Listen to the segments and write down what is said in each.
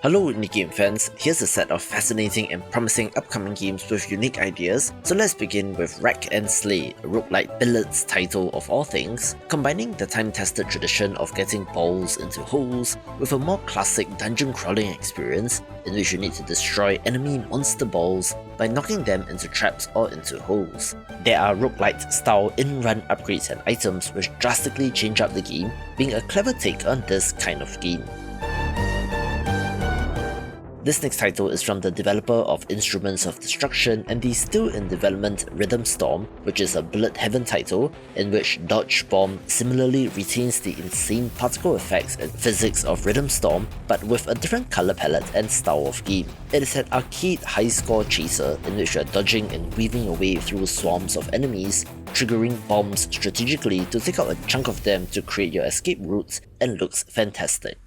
Hello indie game fans, here's a set of fascinating and promising upcoming games with unique ideas, so let's begin with Rack and Slay, a roguelike billets title of all things, combining the time-tested tradition of getting balls into holes with a more classic dungeon crawling experience in which you need to destroy enemy monster balls by knocking them into traps or into holes. There are roguelite style in-run upgrades and items which drastically change up the game, being a clever take on this kind of game. This next title is from the developer of Instruments of Destruction and the still in development Rhythm Storm, which is a bullet heaven title in which DodgeBomb similarly retains the insane particle effects and physics of Rhythm Storm, but with a different color palette and style of game. It is an arcade high-score chaser in which you are dodging and weaving your way through swarms of enemies, triggering bombs strategically to take out a chunk of them to create your escape routes, and looks fantastic.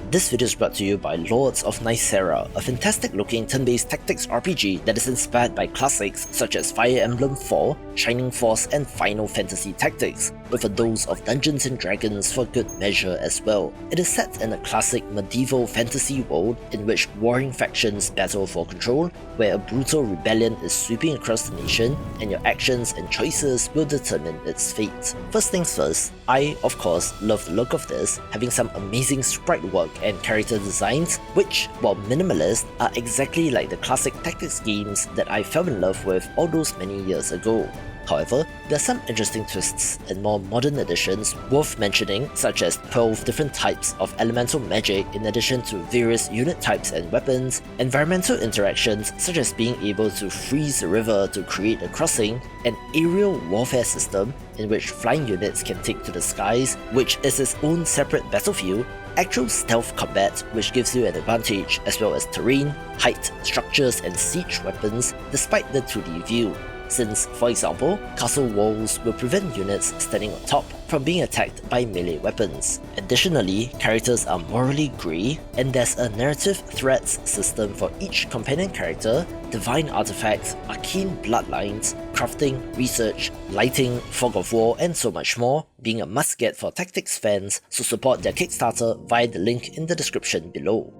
This video is brought to you by Lords of Nysera, a fantastic looking turn-based tactics RPG that is inspired by classics such as Fire Emblem 4, Shining Force and Final Fantasy Tactics, with a dose of Dungeons and Dragons for good measure as well. It is set in a classic medieval fantasy world in which warring factions battle for control, where a brutal rebellion is sweeping across the nation and your actions and choices will determine its fate. First things first, I, of course, love the look of this, having some amazing sprite work and character designs, which, while minimalist, are exactly like the classic tactics games that I fell in love with all those many years ago. However, there are some interesting twists and more modern additions worth mentioning, such as 12 different types of elemental magic in addition to various unit types and weapons, environmental interactions such as being able to freeze a river to create a crossing, an aerial warfare system in which flying units can take to the skies, which is its own separate battlefield, actual stealth combat which gives you an advantage, as well as terrain, height, structures and siege weapons despite the 2D view. Since, for example, castle walls will prevent units standing on top from being attacked by melee weapons. Additionally, characters are morally grey, and there's a narrative threats system for each companion character, divine artifacts, arcane bloodlines, crafting, research, lighting, fog of war, and so much more, being a must-get for tactics fans, so support their Kickstarter via the link in the description below.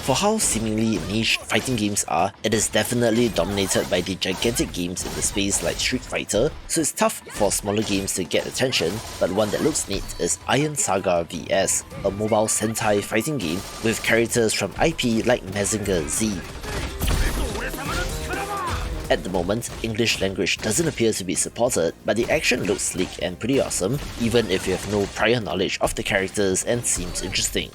For how seemingly niche fighting games are, it is definitely dominated by the gigantic games in the space like Street Fighter, so it's tough for smaller games to get attention, but one that looks neat is Iron Saga vs, a mobile Sentai fighting game with characters from IP like Mazinger Z. At the moment, English language doesn't appear to be supported, but the action looks sleek and pretty awesome, even if you have no prior knowledge of the characters and seems interesting.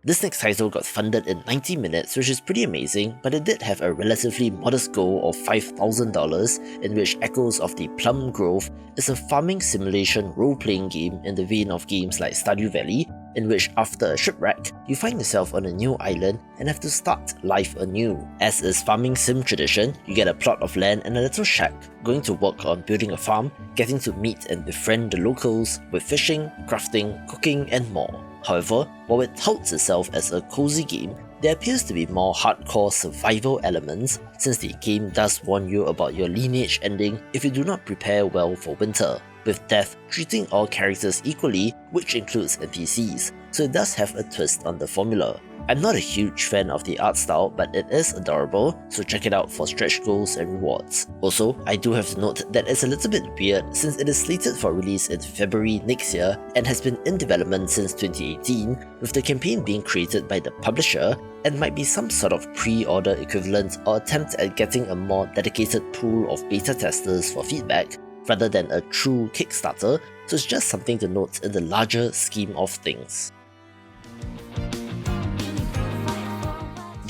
This next title got funded in 90 minutes, which is pretty amazing, but it did have a relatively modest goal of $5,000, in which Echoes of the Plum Grove is a farming simulation role-playing game in the vein of games like Stardew Valley, in which after a shipwreck, you find yourself on a new island and have to start life anew. As is farming sim tradition, you get a plot of land and a little shack, going to work on building a farm, getting to meet and befriend the locals with fishing, crafting, cooking and more. However, while it touts itself as a cozy game, there appears to be more hardcore survival elements, since the game does warn you about your lineage ending if you do not prepare well for winter, with death treating all characters equally, which includes NPCs, so it does have a twist on the formula. I'm not a huge fan of the art style, but it is adorable, so check it out for stretch goals and rewards. Also, I do have to note that it's a little bit weird since it is slated for release in February next year and has been in development since 2018, with the campaign being created by the publisher and might be some sort of pre-order equivalent or attempt at getting a more dedicated pool of beta testers for feedback, rather than a true Kickstarter, so it's just something to note in the larger scheme of things.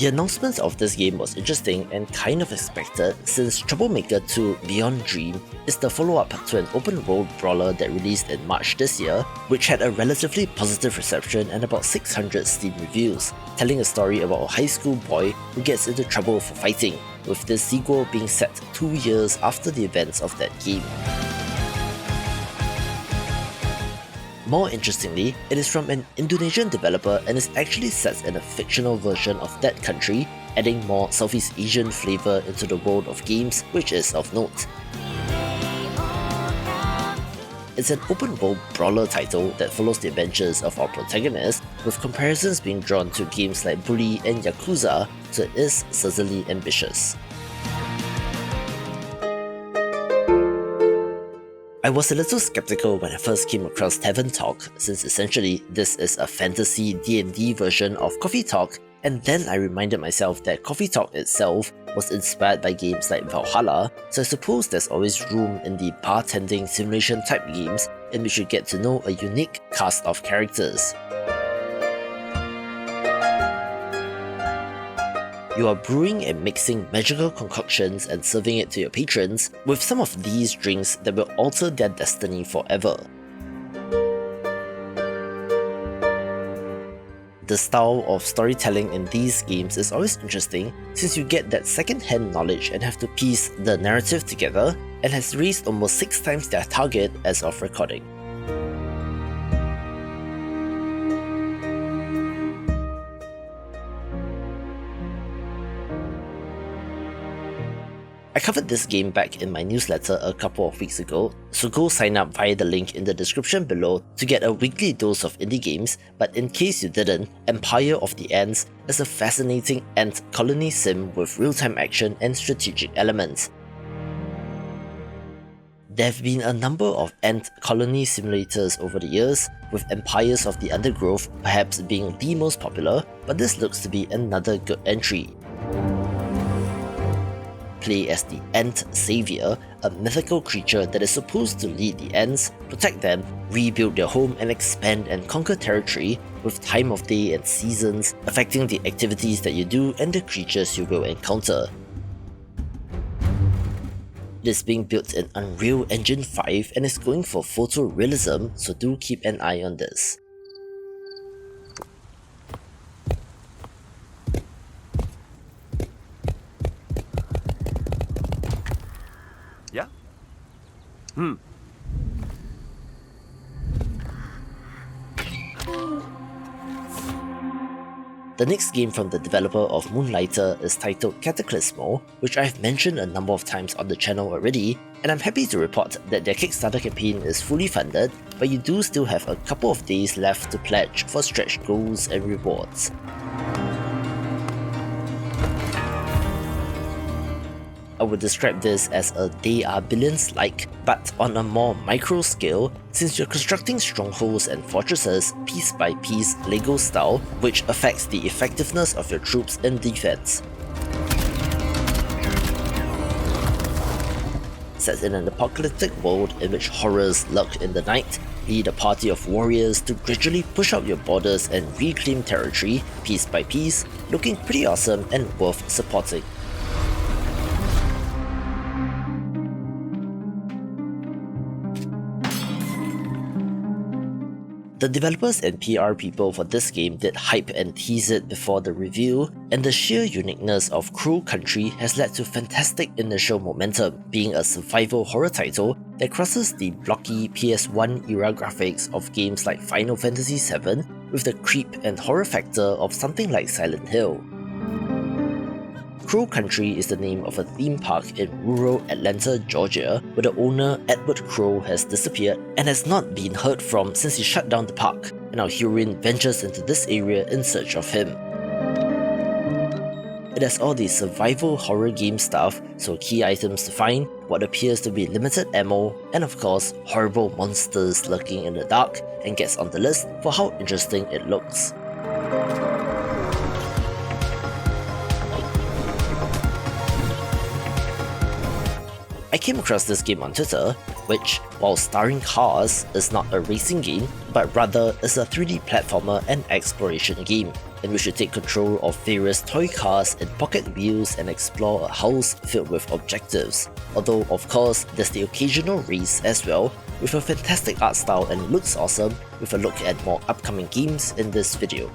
The announcement of this game was interesting and kind of expected since Troublemaker 2 Beyond Dream is the follow-up to an open-world brawler that released in March this year, which had a relatively positive reception and about 600 Steam reviews, telling a story about a high school boy who gets into trouble for fighting, with this sequel being set 2 years after the events of that game. More interestingly, it is from an Indonesian developer and is actually set in a fictional version of that country, adding more Southeast Asian flavour into the world of games, which is of note. It's an open-world brawler title that follows the adventures of our protagonist, with comparisons being drawn to games like Bully and Yakuza, so it is certainly ambitious. I was a little skeptical when I first came across Tavern Talk, since essentially this is a fantasy D&D version of Coffee Talk, and then I reminded myself that Coffee Talk itself was inspired by games like Valhalla, so I suppose there's always room in the bartending simulation type games in which you get to know a unique cast of characters. You are brewing and mixing magical concoctions and serving it to your patrons, with some of these drinks that will alter their destiny forever. The style of storytelling in these games is always interesting since you get that second-hand knowledge and have to piece the narrative together, and has raised almost 6 times their target as of recording. I covered this game back in my newsletter a couple of weeks ago, so go sign up via the link in the description below to get a weekly dose of indie games, but in case you didn't, Empire of the Ants is a fascinating ant colony sim with real-time action and strategic elements. There have been a number of ant colony simulators over the years, with Empires of the Undergrowth perhaps being the most popular, but this looks to be another good entry. Play as the Ant Savior, a mythical creature that is supposed to lead the ants, protect them, rebuild their home, and expand and conquer territory, with time of day and seasons affecting the activities that you do and the creatures you will encounter. It is being built in Unreal Engine 5 and is going for photorealism, so do keep an eye on this. Yeah? The next game from the developer of Moonlighter is titled Cataclysmo, which I've mentioned a number of times on the channel already, and I'm happy to report that their Kickstarter campaign is fully funded, but you do still have a couple of days left to pledge for stretch goals and rewards. I would describe this as a They Are Billions-like, but on a more micro scale, since you're constructing strongholds and fortresses piece by piece Lego style, which affects the effectiveness of your troops in defense. Set in an apocalyptic world in which horrors lurk in the night, lead a party of warriors to gradually push out your borders and reclaim territory piece by piece, looking pretty awesome and worth supporting. The developers and PR people for this game did hype and tease it before the reveal, and the sheer uniqueness of Cruel Country has led to fantastic initial momentum, being a survival horror title that crosses the blocky PS1 era graphics of games like Final Fantasy VII with the creep and horror factor of something like Silent Hill. Cruel Country is the name of a theme park in rural Atlanta, Georgia, where the owner, Edward Crow, has disappeared and has not been heard from since he shut down the park, and our heroine ventures into this area in search of him. It has all the survival horror game stuff, so key items to find, what appears to be limited ammo, and of course, horrible monsters lurking in the dark, and gets on the list for how interesting it looks. I came across this game on Twitter, which, while starring cars, is not a racing game, but rather is a 3D platformer and exploration game. and we should take control of various toy cars and pocket wheels and explore a house filled with objectives. Although of course there's the occasional race as well, with a fantastic art style and looks awesome, with a look at more upcoming games in this video.